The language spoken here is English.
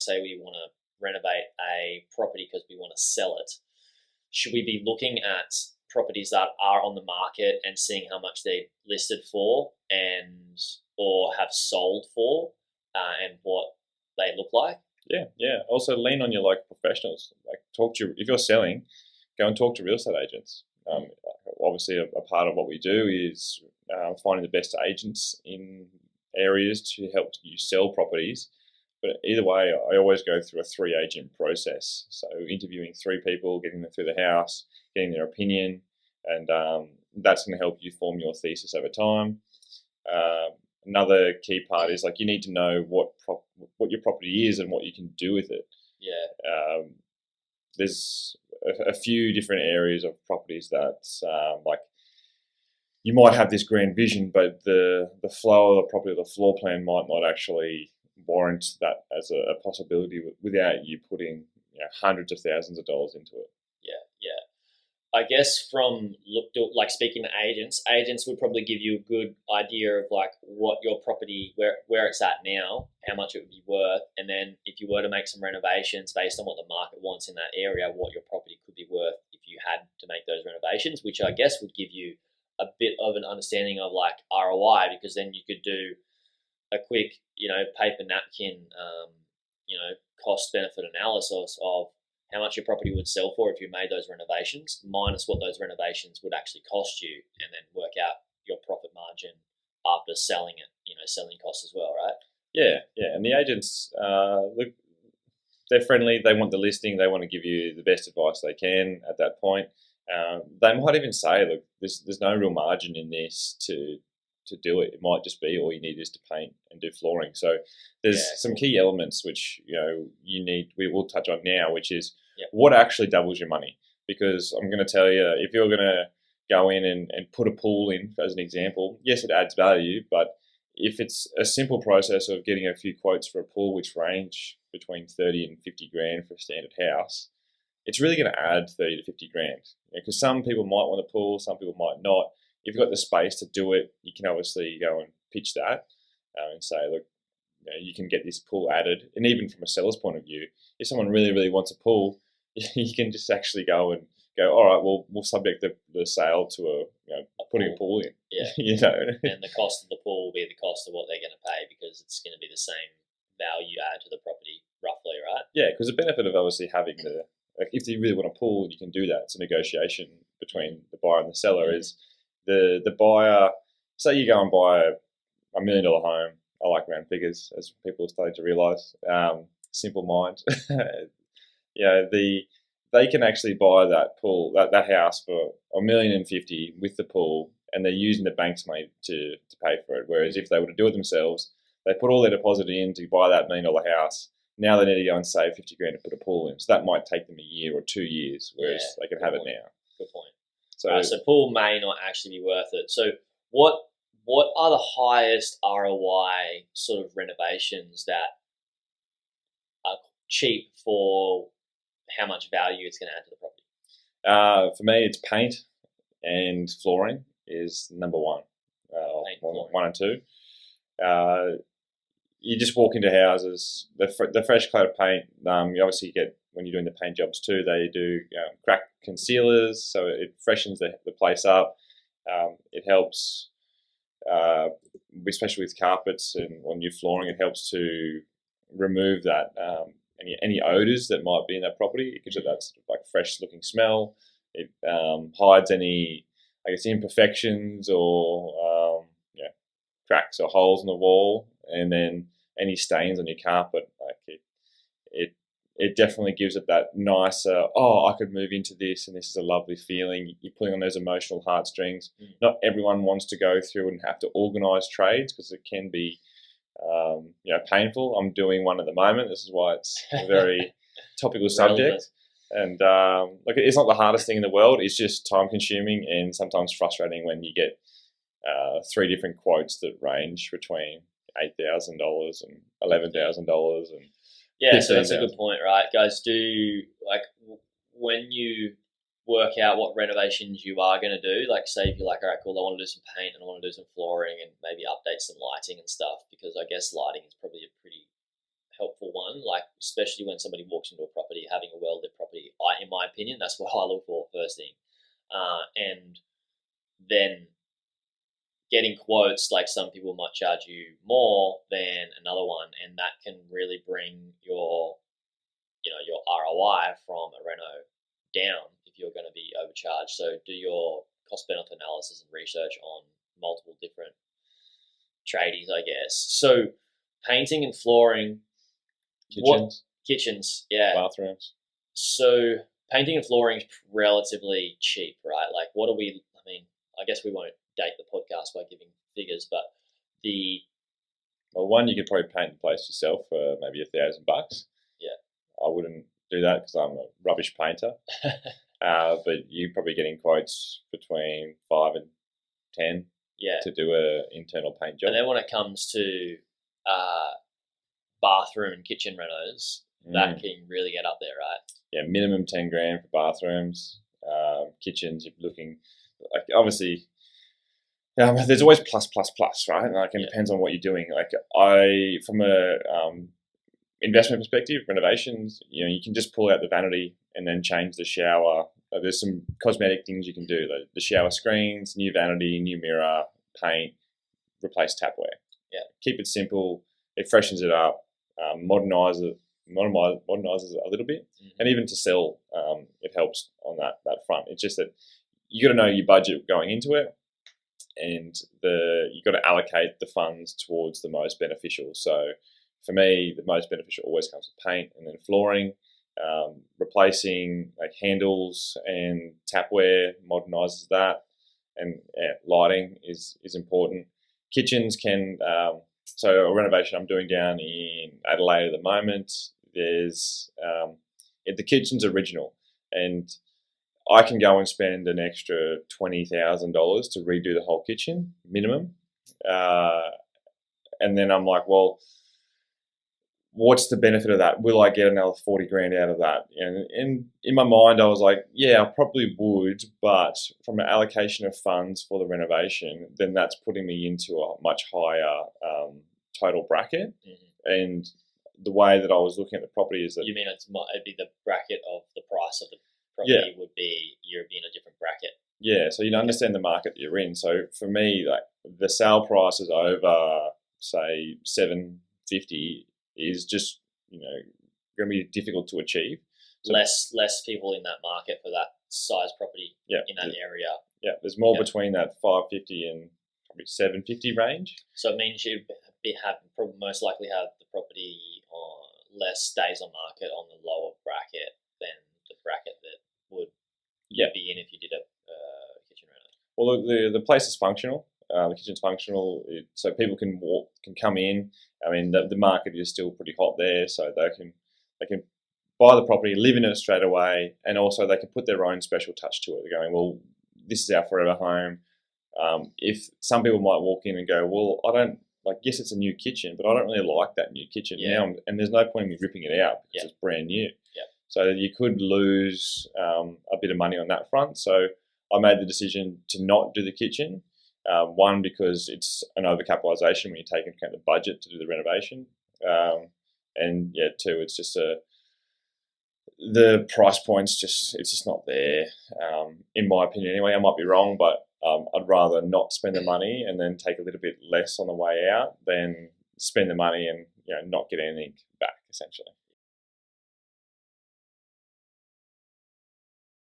say we want to renovate a property because we want to sell it, should we be looking at properties that are on the market and seeing how much they listed for and or have sold for, and what they look like? Yeah. Also, lean on your local professionals. Like, talk to if you're selling, go and talk to real estate agents. Obviously, a part of what we do is finding the best agents in areas to help you sell properties. But either way, I always go through a 3-agent process. So interviewing 3 people, getting them through the house, getting their opinion, and that's going to help you form your thesis over time. Another key part is, like, you need to know what your property is and what you can do with it. Yeah. There's a few different areas of properties that, like, you might have this grand vision, but the flow of the property, the floor plan might not actually warrant that as a possibility without you putting hundreds of thousands of dollars into it. Yeah. I guess speaking to agents would probably give you a good idea of like what your property, where it's at now, how much it would be worth, and then if you were to make some renovations based on what the market wants in that area, what your property could be worth if you had to make those renovations, which I guess would give you a bit of an understanding of like ROI, because then you could do a quick, paper napkin, cost benefit analysis of how much your property would sell for if you made those renovations, minus what those renovations would actually cost you, and then work out your profit margin after selling it, selling costs as well, right? Yeah. And the agents, look, they're friendly. They want the listing. They want to give you the best advice they can at that point. They might even say, look, there's no real margin in this to do it. It might just be all you need is to paint and do flooring. So there's some key elements which you need. We will touch on now, which is what actually doubles your money. Because I'm going to tell you, if you're going to go in and put a pool in, as an example, yes, it adds value, but if it's a simple process of getting a few quotes for a pool, which range between 30 and 50 grand for a standard house, it's really going to add 30 to 50 grand. Because some people might want a pool, some people might not. If you've got the space to do it, you can obviously go and pitch that and say, look, you can get this pool added. And even from a seller's point of view, if someone really, really wants a pool, you can just actually go, all right, well, we'll subject the sale to putting a pool in. Yeah. And the cost of the pool will be the cost of what they're going to pay, because it's going to be the same value add to the property, roughly, right? Yeah, because the benefit of obviously having if you really want a pool, you can do that. It's a negotiation between the buyer and the seller. Is the buyer, say you go and buy a $1 million home. I like round figures, as people are starting to realise. Simple mind. They can actually buy that pool, that house for $1,050,000 with the pool, and they're using the bank's money to pay for it. Whereas if they were to do it themselves, they put all their deposit in to buy that $1 million house. Now they need to go and save 50 grand to put a pool in. So that might take them a year or 2 years, whereas they can have it now. Good point. So pool may not actually be worth it. So what are the highest ROI sort of renovations that are cheap for how much value it's going to add to the property? For me, it's paint and flooring is number one. One and two. You just walk into houses, the fresh coat of paint. You obviously get, when you're doing the paint jobs too, they do crack concealers, so it freshens the place up. It helps, especially with carpets and on new flooring. It helps to remove that any odors that might be in that property. It gives it that sort of like fresh looking smell. It hides any, I guess, imperfections or cracks or holes in the wall, and then any stains on your carpet. Like it definitely gives it that nicer, I could move into this and this is a lovely feeling. You're pulling on those emotional heartstrings. Not everyone wants to go through and have to organise trades, because it can be painful. I'm doing one at the moment. This is why it's a very topical subject. And it's not the hardest thing in the world. It's just time consuming and sometimes frustrating when you get 3 different quotes that range between $8,000 and $11,000 and so that's a good point, right? Guys, when you work out what renovations you are going to do, like say if you're like, all right, cool, I want to do some paint and I want to do some flooring and maybe update some lighting and stuff, because I guess lighting is probably a pretty helpful one. Like especially when somebody walks into a property, having a well lit property. In my opinion, that's what I look for first thing, and then getting quotes. Like some people might charge you more than another one, and that can really bring your your ROI from a reno down if you're going to be overcharged. So do your cost benefit analysis and research on multiple different tradies, I guess. So painting and flooring, kitchens, yeah, bathrooms. So painting and flooring is relatively cheap, right? Like what are we? I mean, I guess we won't date the podcast by giving figures, but one, you could probably paint the place yourself for maybe $1,000. Yeah, I wouldn't do that because I'm a rubbish painter. But you're probably getting quotes between 5 and 10. Yeah. To do a internal paint job. And then when it comes to bathroom and kitchen renos, that can really get up there, right? Yeah, minimum 10 grand for bathrooms. Kitchens, you're looking like obviously. There's always plus, right? Like it depends on what you're doing. Like from a investment perspective, renovations, you can just pull out the vanity and then change the shower. There's some cosmetic things you can do. Like the shower screens, new vanity, new mirror, paint, replace tapware. Yeah, keep it simple. It freshens it up, modernizes it a little bit, and even to sell, it helps on that front. It's just that you got to know your budget going into it, and you got to allocate the funds towards the most beneficial. So for me, the most beneficial always comes with paint, and then flooring, replacing like handles and tapware modernizes that, and lighting is important. Kitchens can so a renovation I'm doing down in Adelaide at the moment. There's the kitchen's original, and I can go and spend an extra $20,000 to redo the whole kitchen minimum, and then I'm like, well, what's the benefit of that? Will I get another 40 grand out of that? And in my mind, I was like, yeah, I probably would, but from an allocation of funds for the renovation, then that's putting me into a much higher total bracket. And the way that I was looking at the property is that... You mean it'd be the bracket of the price of the property would be, you'd be in a different bracket? Yeah, so you understand the market that you're in. So for me, like the sale price is over, say, $750 is just going to be difficult to achieve. So less people in that market for that size property in that area. Yeah, there's more between that 550 and probably 750 range. So it means you probably most likely have the property on less days on market on the lower bracket than the bracket that would be in if you did a kitchen reno. Well, the place is functional. The kitchen's functional, so people can come in. I mean, the market is still pretty hot there, so they can buy the property, live in it straight away, and also they can put their own special touch to it. They're going, well, this is our forever home. If some people might walk in and go, well, I don't yes, it's a new kitchen, but I don't really like that new kitchen now, and there's no point in me ripping it out because it's brand new. Yeah. So you could lose a bit of money on that front. So I made the decision to not do the kitchen. One, because it's an overcapitalization when you take into account the budget to do the renovation, and two, it's just the price point's just not there, in my opinion. Anyway, I might be wrong, but I'd rather not spend the money and then take a little bit less on the way out than spend the money and not get anything back, essentially.